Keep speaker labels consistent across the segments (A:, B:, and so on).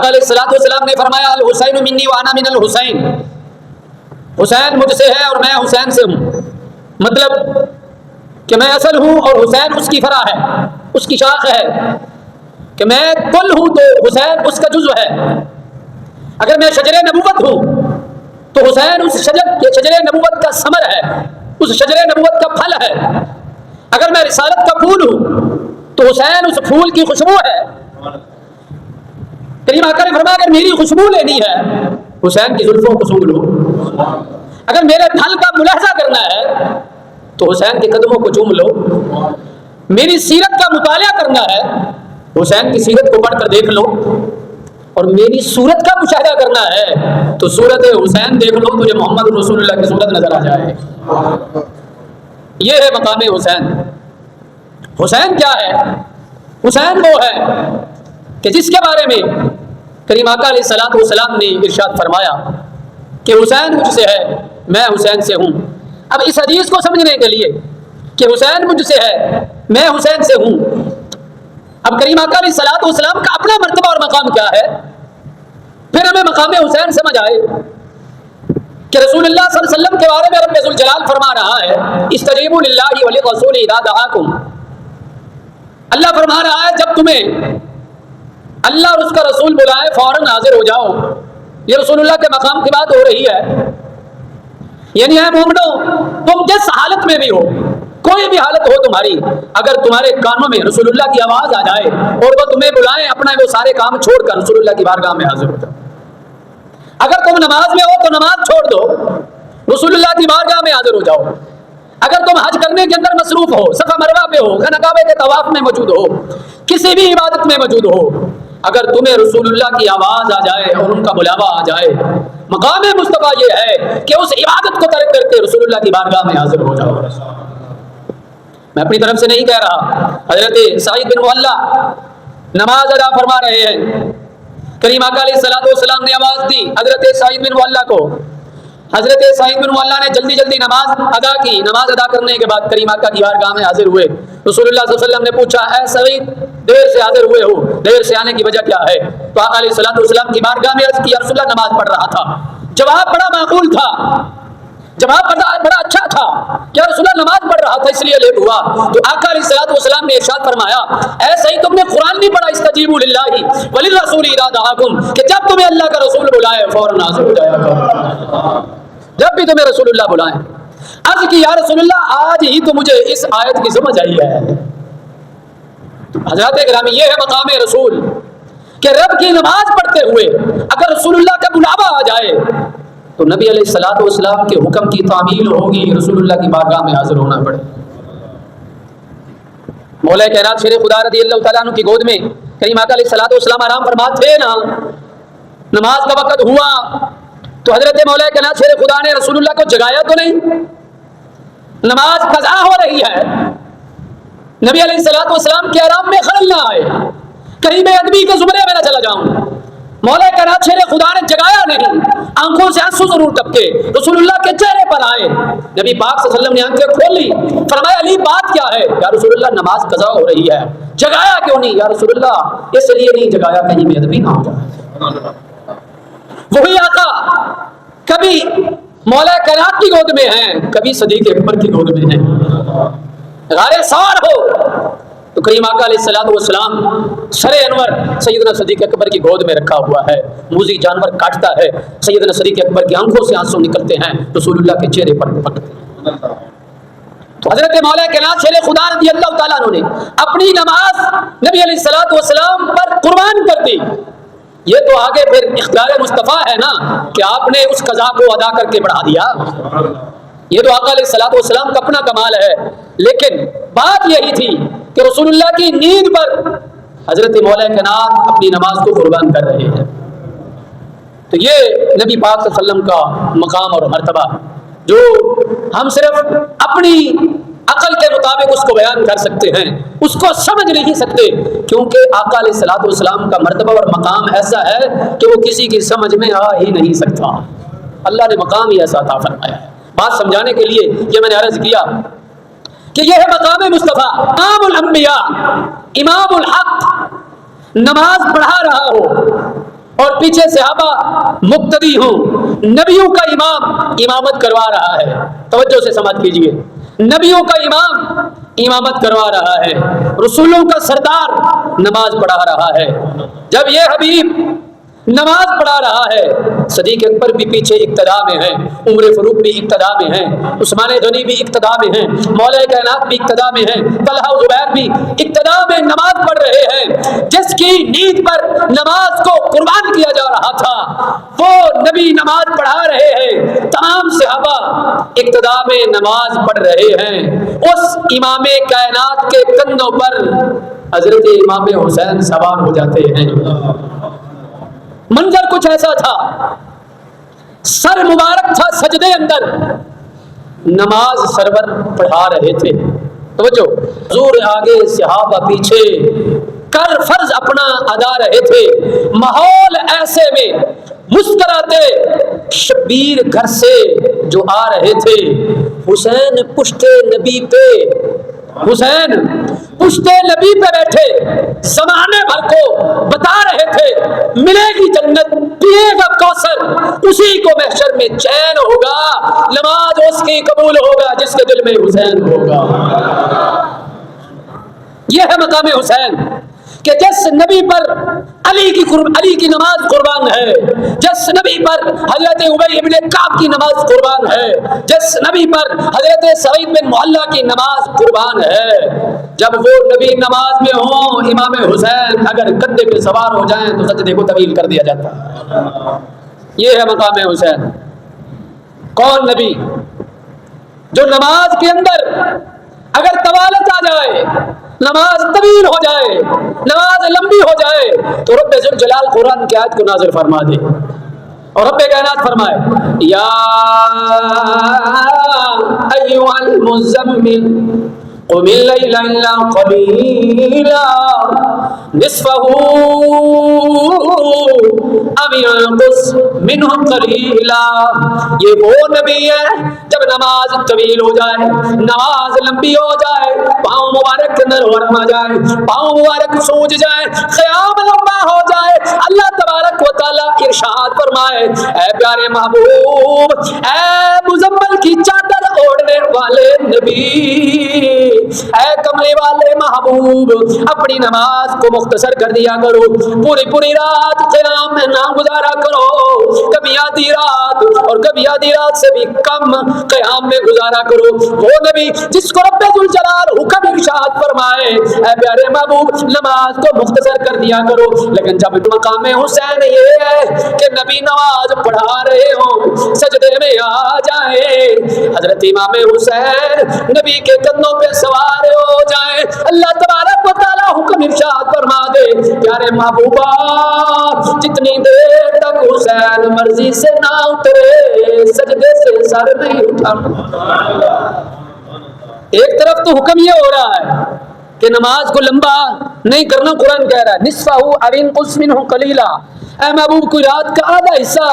A: آقا علیہ الصلوۃ والسلام نے فرمایا الحسین منی وانا من الحسین، حسین مجھ سے ہے اور میں حسین سے ہوں، مطلب کہ میں اصل ہوں اور حسین اس کی فرع ہے، اس کی شاخ ہے، کہ میں کل ہوں تو حسین اس کا جزو ہے۔ اگر میں شجر نبوت ہوں تو حسین اس شجر نبوت کا ثمر ہے، اس شجر نبوت کا پھل ہے۔ اگر میں رسالت کا پھول ہوں تو حسین اس پھول کی خوشبو ہے۔ کریم آقا نے فرمایا اگر میری خوشبو لینی ہے حسین کی زلفوں کو سونگھ لو، اگر میرے پھل کا ملاحظہ کرنا ہے تو حسین کے قدموں کو چوم لو، میری سیرت کا مطالعہ کرنا ہے حسین کی سیرت کو پڑھ کر دیکھ لو، اور میری صورت کا مشاہدہ کرنا ہے تو صورت حسین دیکھ لو، تجھے محمد رسول اللہ کی صورت نظر آ جائے۔ یہ ہے مقام حسین۔ حسین کیا ہے؟ حسین وہ ہے کہ جس کے بارے میں کریم آقا علیہ الصلوۃ والسلام نے ارشاد فرمایا کہ حسین مجھ سے ہے میں حسین سے ہوں۔ اب اس حدیث کو سمجھنے کے لیے کہ حسین مجھ سے ہے میں حسین سے ہوں، اب کریم آقا علیہ الصلوۃ والسلام کا اپنا مرتبہ اور مقام کیا ہے، پھر ہمیں مقام حسین سمجھ آئے کہ رسول اللہ صلی اللہ علیہ وسلم کے بارے میں رب ذوالجلال فرما رہا ہے استجیبوا للہ وللرسول اذا دعاکم، اللہ فرما رہا ہے جب تمہیں اللہ اور اس کا رسول بلائے فوراً حاضر ہو جاؤ۔ یہ رسول اللہ کے مقام کی بات ہو رہی ہے، یعنی اے مومنو تم جس حالت میں بھی ہو، کوئی بھی حالت ہو تمہاری، اگر تمہارے کانوں میں رسول اللہ کی آواز آ جائے اور وہ تمہیں بلائیں اپنا وہ سارے کام چھوڑ کر رسول اللہ کی بارگاہ میں حاضر ہو جاؤ۔ اگر تم نماز میں ہو تو نماز چھوڑ دو، رسول اللہ کی بارگاہ میں حاضر ہو جاؤ۔ اگر تم حج کرنے کے اندر مصروف ہو، صفا مروہ پہ ہو، خانہ کعبہ کے طواف میں موجود ہو، کسی بھی عبادت میں موجود ہو، اگر تمہیں رسول اللہ کی آواز آ جائے اور ان کا بلاوا آ جائے، مقام مصطفیٰ یہ ہے کہ اس عبادت کو ترک کر کے رسول اللہ کی بارگاہ میں حاضر ہو جاؤ۔ میں اپنی طرف سے نہیں کہہ رہا، حضرت سعید بن معلہ نماز ادا فرما رہے ہیں، کریم آقا علیہ الصلوۃ والسلام نے آواز دی حضرت سعید بن معلہ کو، حضرت سعید بن معلہ نے جلدی جلدی نماز ادا کی، نماز ادا کرنے کے بعد کریم آقا کی بارگاہ میں حاضر ہوئے۔ رسول اللہ صلی اللہ علیہ وسلم نے پوچھا اے سعید دیر سے حاضر ہوئے ہو، دیر سے آنے کی وجہ کیا ہے؟ تو آقا علیہ الصلوۃ والسلام کی بارگاہ میں عرض کی یا رسول اللہ نماز پڑھ رہا تھا۔ جواب بڑا معقول تھا، جواب بڑا اچھا تھا کہ رسول اللہ نماز پڑھ رہا تھا اس لیے لیٹ ہوا۔ تو آقا علیہ الصلوۃ والسلام نے ارشاد فرمایا اے سعید تم نے قرآن نہیں پڑھا استجیبوا للہ وللرسول اذا دعاکم، کہ جب تمہیں اللہ کا رسول بلائے فوراً حاضر ہو جایا کرو، جب بھی تمہیں رسول اللہ بلائیں۔ عرض کی یا رسول اللہ آج ہی تو مجھے اس آیت کی سمجھ آئی ہے۔ حضرات گرامی یہ ہے مقام رسول کہ رب کی نماز پڑھتے ہوئے اگر رسول اللہ کا بلاوا آ جائے تو نبی علیہ الصلوۃ والسلام کے حکم کی تعمیل ہوگی، رسول اللہ کی بارگاہ میں حاضر ہونا پڑے۔ مولا کائنات شیر خدا رضی اللہ تعالیٰ عنہ کی گود میں کریم آقا علیہ الصلوۃ والسلام آرام فرما تھے نا، نماز کا وقت ہوا تو حضرت مولا کائنات شیر خدا نے رسول اللہ کو جگایا تو نہیں، نماز قضا ہو رہی ہے، نبی علیہ الصلوۃ والسلام کے آرام میں خلل نہ آئے، کہیں بے ادبی کے زمرے میں نہ چلا جاؤں۔ مولا کائنات شیر خدا نے جگایا نہیں، آنکھوں سے آنسو ضرور ٹپکے رسول اللہ کے چہرے پر آئے، نبی پاک صلی اللہ علیہ وسلم نے آنکھیں کھول لی، فرمایا علی بات کیا ہے؟ یا رسول اللہ نماز قضا ہو رہی ہے، جگایا کیوں نہیں؟ یا رسول اللہ اس لیے نہیں جگایا کہیں بے ادبی نہ ہو جائے۔ وہی آقا کبھی مولا کائنات کی گود میں ہیں، کبھی صدیق اکبر کی گود میں ہیں، غار سار ہو تو کریم آقا علیہ الصلوۃ والسلام سر انور سیدنا صدیق اکبر کی گود میں رکھا ہوا ہے، موذی جانور کاٹتا ہے، سیدنا صدیق اکبر کی آنکھوں سے آنسو نکلتے ہیں، رسول اللہ کے چہرے پر پکتے ہیں۔ تو حضرت مولا کائنات شیر خدا رضی اللہ تعالیٰ عنہ نے اپنی نماز نبی علیہ الصلوۃ والسلام پر قربان کر دی۔ یہ تو آگے پھر اختیار مصطفیٰ ہے نا کہ آپ نے اس قضا کو ادا کر کے بڑھا دیا، یہ تو آقا علیہ الصلوۃ والسلام کا اپنا کمال ہے، لیکن بات یہی تھی کہ رسول اللہ کی نیند پر حضرت مولا کائنات اپنی نماز کو قربان کر رہے ہیں۔ تو یہ نبی پاک صلی اللہ علیہ وسلم کا مقام اور مرتبہ جو ہم صرف اپنی عقل کے مطابق اس کو بیان کر سکتے ہیں، اس کو سمجھ نہیں سکتے، کیونکہ آقا علیہ الصلوۃ والسلام کا مرتبہ اور مقام ایسا ہے کہ وہ کسی کی سمجھ میں آ ہی نہیں سکتا، اللہ نے مقام ہی ایسا عطا فرمایا ہے۔ بات سمجھانے کے لیے یہ میں نے عرض کیا کہ یہ ہے مقام مصطفیٰ، امام الانبیاء، امام الحق، نماز پڑھا رہا ہو پیچھے صحابہ مقتدی ہوں، نبیوں کا امام امامت کروا رہا ہے، توجہ سے سماعت کیجئے، نبیوں کا امام امامت کروا رہا ہے، رسولوں کا سردار نماز پڑھا رہا ہے۔ جب یہ حبیب نماز پڑھا رہا ہے، صدیق اکبر بھی پیچھے اقتدا میں ہیں، عمر فاروق بھی اقتدا میں ہیں، عثمان غنی بھی اقتدا میں ہیں، مولا کائنات بھی اقتدا میں ہیں، طلحہ و زبیر بھی اقتدا میں نماز پڑھ رہے ہیں۔ جس کی نیند پر نماز کو قربان کیا جا رہا تھا وہ نبی نماز پڑھا رہے ہیں، تمام صحابہ اقتدا میں نماز پڑھ رہے ہیں۔ اس امام کائنات کے کندھوں پر حضرت امام حسین سوار ہو جاتے ہیں۔ منظر کچھ ایسا تھا، سر مبارک تھا سجدے اندر، نماز سرور پڑھا رہے تھے، توجہ، حضور آگے صحابہ پیچھے، کر فرض اپنا ادا رہے تھے۔ ماحول ایسے میں مسکراتے شبیر گھر سے جو آ رہے تھے، حسین پشت نبی پہ، حسین پشت نبی پہ بیٹھے زمانے بھر کو بتا رہے تھے ملے گی جنت، پیے گا کوثر، اسی کو محشر میں چین ہوگا، نماز اس کی قبول ہوگا جس کے دل میں حسین ہوگا۔ یہ ہے مقام حسین کہ جس نبی پر علی کی نماز قربان ہے، جس نبی پر حضرت ابی ابن کعب کی نماز قربان ہے، جس نبی پر حضرت سعید بن معلہ کی نماز قربان ہے۔ جب وہ نبی نماز میں ہوں، امام حسین اگر کندھے پہ سوار ہو جائیں تو سجدے کو طویل کر دیا جاتا ہے۔ یہ ہے مقام حسین۔ کون نبی جو نماز کے اندر اگر طوالت آ جائے، نماز طویل ہو جائے، نماز لمبی ہو جائے تو رب ذوالجلال قرآن کی آیت کو نازل فرما دے، اور رب کائنات فرمائے یا ایھا المزمل قم اللیل الا قلیلا نصفہ او انقص منہ قلیلا۔ یہ وہ نبی ہے جب نماز طویل ہو جائے، نماز لمبی ہو جائے، پاؤں مبارک کے اندر ورم آ جائے، پاؤں مبارک سوج جائے، قیام لمبا ہو جائے، اللہ تبارک و تعالیٰ ارشاد فرمائے اے پیارے محبوب، اے مزمل کی چادر اوڑھنے والے نبی، اے کملے والے محبوب، اپنی نماز کو مختصر کر دیا کرو، پوری رات قیام میں نہ گزارا کرو، کبھی آدھی رات اور کبھی آدھی رات سے بھی کم قیام میں گزارا کرو۔ وہ نبی جس کو رب ذوالجلال حکم ارشاد فرمائے اے پیارے محبوب نماز کو مختصر کر دیا کرو، لیکن جب مقام حسین یہ ہے کہ نبی نماز پڑھا رہے ہوں، سجدے میں آ جائے، حضرت امام حسین نبی کے کندھوں پہ سوار ہو جائے، اللہ تبارک و تعالیٰ حکم ارشاد فرما دے پیارے محبوبہ جتنی دیر تک حسین مرضی سے نہ اترے سجدے سے سر نہیں اٹھانا۔ ایک طرف تو حکم یہ ہو رہا ہے کہ نماز کو لمبا نہیں کرنا، قرآن کہہ رہا ہے نصفہ او انقص منہ قلیلا، اے محبوب کوئی رات کا آدھا حصہ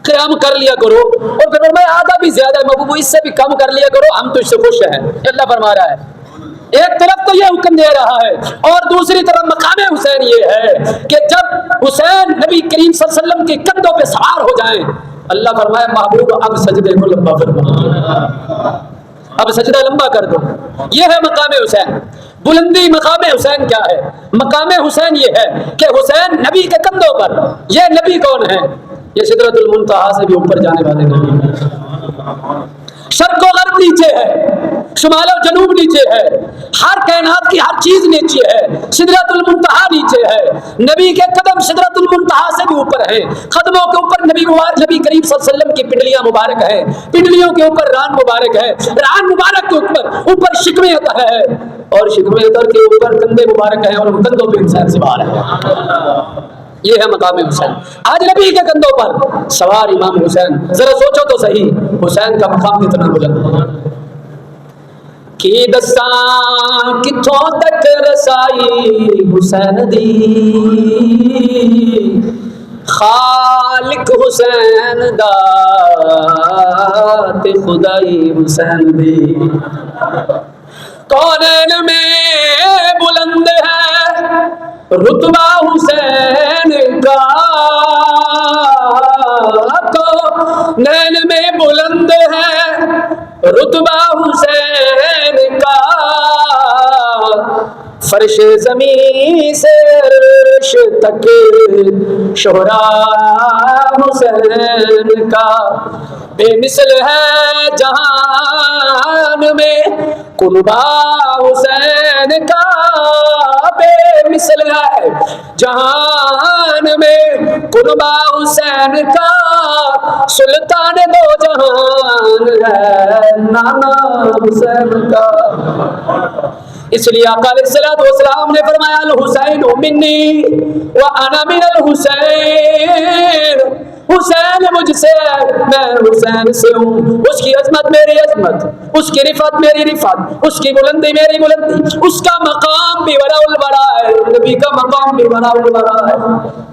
A: قیام کر لیا کرو، اور پھر میں آدھا بھی زیادہ ہے محبوب اس سے بھی کم کر لیا کرو، ہم تجھ سے خوش ہیں، اللہ فرما رہا ہے۔ ایک طرف تو یہ حکم دے رہا ہے اور دوسری طرف مقام حسین یہ ہے کہ جب حسین نبی کریم صلی اللہ علیہ وسلم کے کندھوں پہ سوار ہو جائیں، اللہ فرمائے محبوب اب سجدے کو لمبا فرما، اب سجدہ لمبا کر دو۔ یہ ہے مقام حسین۔ بلندی مقام حسین کیا ہے؟ مقام حسین یہ ہے کہ حسین نبی کے کندھوں پر، یہ نبی کون ہے؟ یہ سدرۃ المنتہا سے بھی اوپر جانے والے نبی ہیں۔ شرق و غرب نیچے ہے، شمال و جنوب نیچے ہے، ہر کائنات کی ہر چیز نیچے ہے، سدرۃ المنتہا نیچے ہے، نبی کے قدم سدرۃ المنتہا سے بھی اوپر ہیں، قدموں کے اوپر نبی کریم صلی اللہ علیہ وسلم کی پنڈلیاں مبارک ہیں، پنڈلیوں کے اوپر ران مبارک ہے، ران مبارک کے اوپر شکم عطر ہے، اور شکم عطر کے اوپر کندھے مبارک ہیں، اور ان کندھوں پہ انسان سوار ہے۔ یہ ہے مقام حسین۔ آج نبی کے کندھوں پر سوار امام حسین، ذرا سوچو تو صحیح حسین کا مقام کتنا بلند ہے۔ کی دستاں کتھوں تک رسائی حسین دی، خالق حسین دا تے خدائی حسین دی، کونین میں بلند ہے رتبہ حسین کا، فرش زمین سے عرش تک شہرا حسین کا بے مثل ہے جہان میں قربا حسین کا بے مثل ہے جہان میں قربا حسین کا سلطان دو جہان ہے نانا حسین کا اس لیے آقا علیہ الصلوۃ والسلام نے فرمایا الحسین منی وانا من الحسین حسین مجھ سے میں حسین سے ہوں اس کی عظمت میری عظمت اس کی رفعت میری رفعت اس کی بلندی میری بلندی اس کا مقام بھی وراء الورا ہے نبی کا مقام بھی وراء الورا ہے